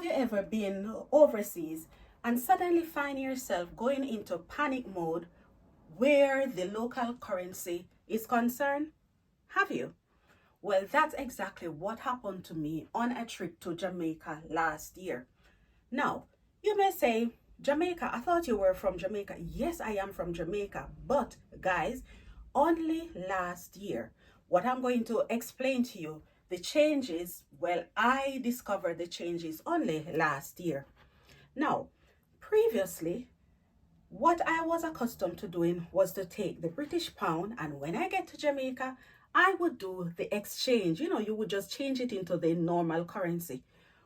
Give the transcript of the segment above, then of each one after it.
Have you ever been overseas and suddenly find yourself going into panic mode where the local currency is concerned? Have you? Well, that's exactly what happened to me on a trip to Jamaica last year. Now, you may say, Jamaica, I thought you were from Jamaica. Yes, I am from Jamaica. But, guys, only last year. What I'm going to explain to you, the changes, well, I discovered the changes only last year. Now, previously, what I was accustomed to doing was to take the British pound, and when I get to Jamaica, I would do the exchange. You would just change it into the normal currency.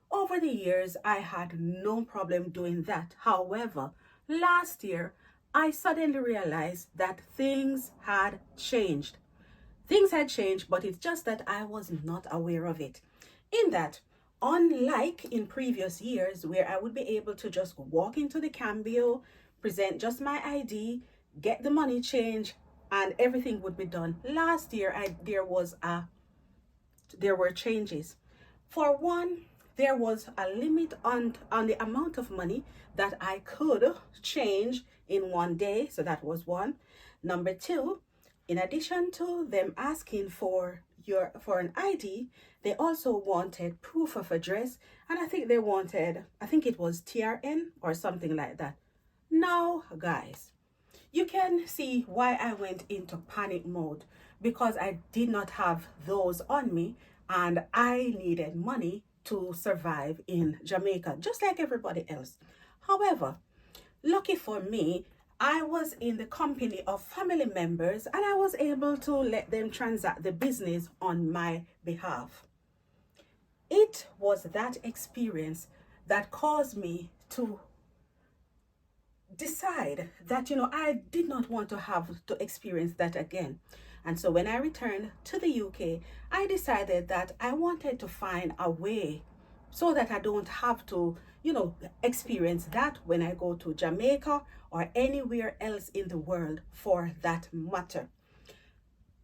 Over the years, I had no problem doing that. However, last year, I suddenly realized that things had changed. Things had changed, but it's just that I was not aware of it. In that, unlike in previous years where I would be able to just walk into the cambio, present just my ID, get the money change, and everything would be done. Last year, there were changes. For one, there was a limit on the amount of money that I could change in one day. So that was one. Number two, in addition to them asking for an ID, they also wanted proof of address, and I think it was TRN or something like that. Now, guys, you can see why I went into panic mode, because I did not have those on me and I needed money to survive in Jamaica, just like everybody else. However, lucky for me, I was in the company of family members and I was able to let them transact the business on my behalf. It was that experience that caused me to decide that I did not want to have to experience that again. And so when I returned to the UK, I decided that I wanted to find a way so that I don't have to experience that when I go to Jamaica or anywhere else in the world for that matter.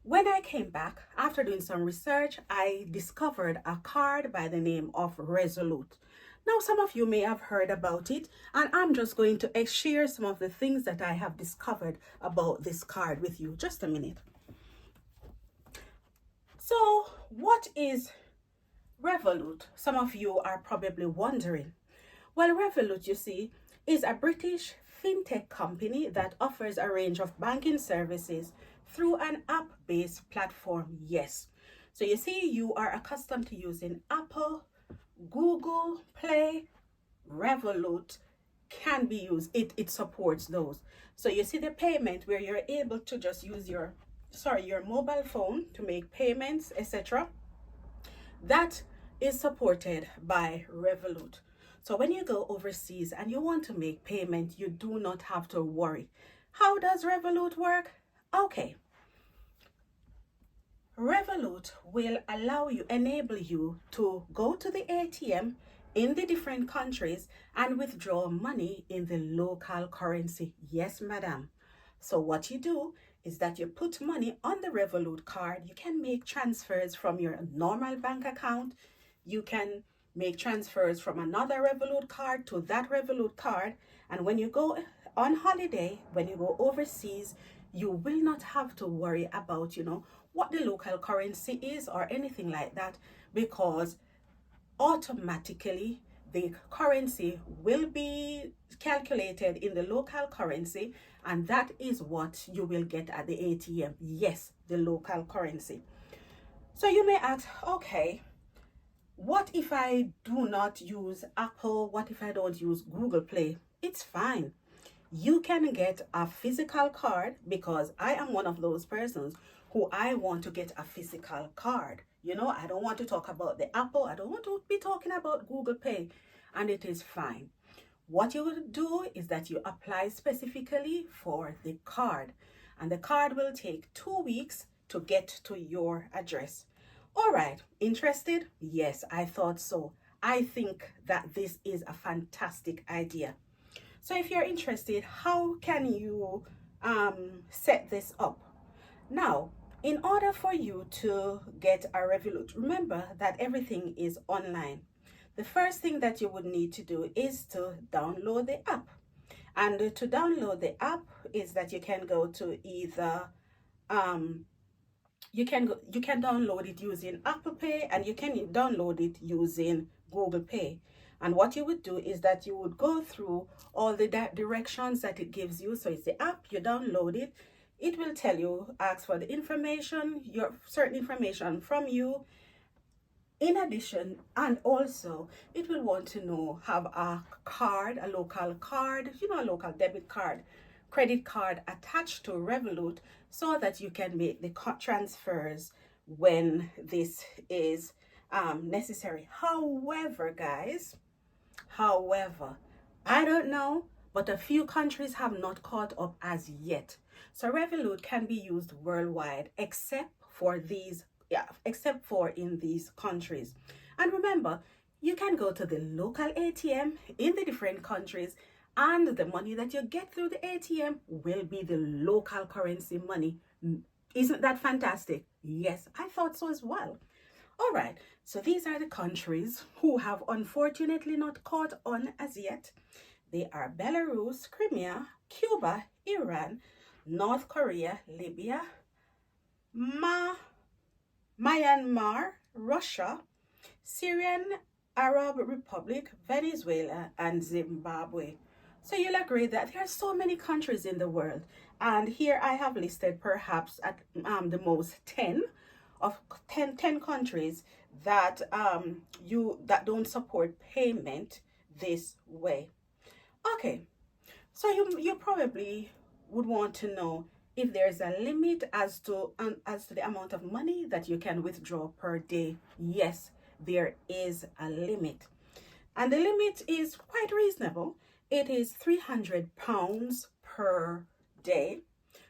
When I came back after doing some research, I discovered a card by the name of Resolute. Now, some of you may have heard about it, and I'm just going to share some of the things that I have discovered about this card with you. Just a minute. So, what is Revolut? Some of you are probably wondering. Well, Revolut, you see, is a British fintech company that offers a range of banking services through an app-based platform. Yes. So you see, you are accustomed to using Apple, Google Play. Revolut can be used. It supports those. So you see the payment where you're able to just use your mobile phone to make payments, etc. That is supported by Revolut. So when you go overseas and you want to make payment, you do not have to worry. How does Revolut work? Okay. Revolut will enable you to go to the ATM in the different countries and withdraw money in the local currency. Yes, madam. So what you do is that you put money on the Revolut card. You can make transfers from your normal bank account. You can make transfers from another Revolut card to that Revolut card. And when you go on holiday, when you go overseas, you will not have to worry about, what the local currency is or anything like that, because automatically the currency will be calculated in the local currency, and that is what you will get at the ATM. Yes, the local currency. So you may ask, okay, what if I do not use Apple? What if I don't use Google Play? It's fine. You can get a physical card, because I am one of those persons who I want to get a physical card. I don't want to talk about the Apple. I don't want to be talking about Google Pay, and it is fine. What you will do is that you apply specifically for the card, and the card will take 2 weeks to get to your address. All right, interested? Yes, I thought so. I think that this is a fantastic idea. So if you're interested, how can you set this up? Now, in order for you to get a Revolut, remember that everything is online. the first thing that you would need to do is to download the app. And to download the app is that you can go to either um, you can download it using Apple Pay, and you can download it using Google Pay. And what you would do is that you would go through all the directions that it gives you. So it's the app, you download it, it will tell you, ask for the information, your certain information from you. In addition, and also, it will want to know, have a card, a local card, a local debit card, credit card attached to Revolut, so that you can make the transfers when this is necessary. However, guys, I don't know, but a few countries have not caught up as yet. So Revolut can be used worldwide, except for in these countries. And remember, you can go to the local ATM in the different countries, and the money that you get through the ATM will be the local currency money. Isn't that fantastic? Yes, I thought so as well. All right, so these are the countries who have unfortunately not caught on as yet. They are Belarus, Crimea, Cuba, Iran, North Korea, Libya, Myanmar, Russia, Syrian Arab Republic, Venezuela, and Zimbabwe. So you'll agree that there are so many countries in the world. And here I have listed perhaps at the most 10 of 10 countries that that don't support payment this way. Okay, so you probably would want to know if there's a limit as to the amount of money that you can withdraw per day. Yes, there is a limit, and the limit is quite reasonable. It is £300 per day.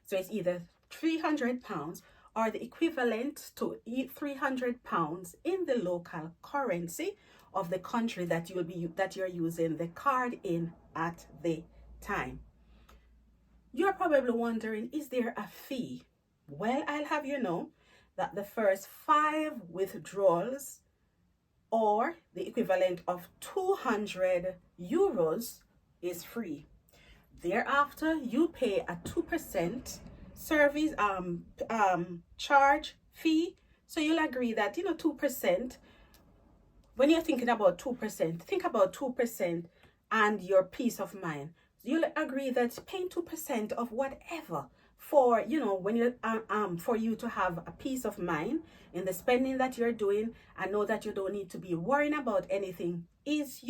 So it's either £300 or the equivalent to £300 in the local currency of the country that you're using the card in at the time. You're probably wondering, is there a fee? Well, I'll have you know that the first 5 withdrawals, or the equivalent of 200 euros, is free. Thereafter, you pay a 2% service charge fee. So you'll agree that 2%. When you're thinking about 2%, think about 2% and your peace of mind. You'll agree that paying 2% of whatever for when you for you to have a peace of mind in the spending that you're doing, and know that you don't need to be worrying about anything, is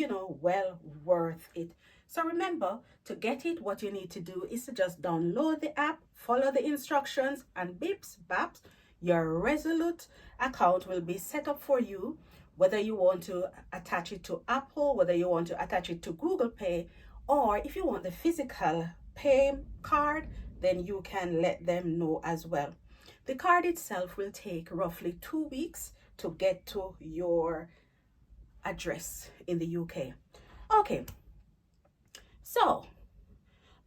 well worth it. So remember, to get it, what you need to do is to just download the app, follow the instructions, and bips baps, your Revolut account will be set up for you. Whether you want to attach it to Apple, whether you want to attach it to Google Pay, or if you want the physical pay card, then you can let them know as well. The card itself will take roughly 2 weeks to get to your address in the UK. Okay, so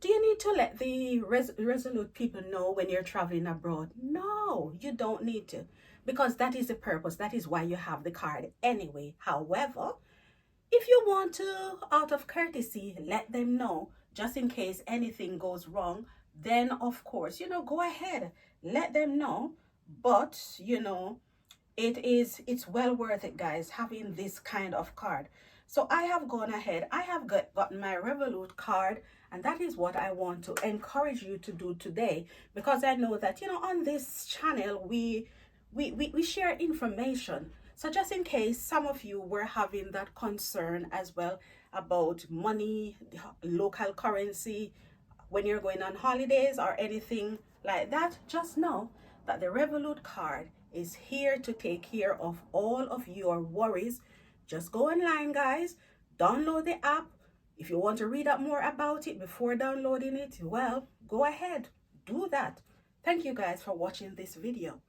do you need to let the Resolute people know when you're traveling abroad? No, you don't need to, because that is the purpose. That is why you have the card anyway. However, if you want to, out of courtesy, let them know, just in case anything goes wrong, then of course, go ahead, let them know. But it's well worth it, guys, having this kind of card. So I have gone ahead, I have gotten my Revolut card, and that is what I want to encourage you to do today, because I know that on this channel we share information. So just in case some of you were having that concern as well about money, local currency, when you're going on holidays or anything like that, just know that the Revolut card is here to take care of all of your worries. Just go online, guys, download the app. If you want to read up more about it before downloading it, well, go ahead, do that. Thank you guys for watching this video.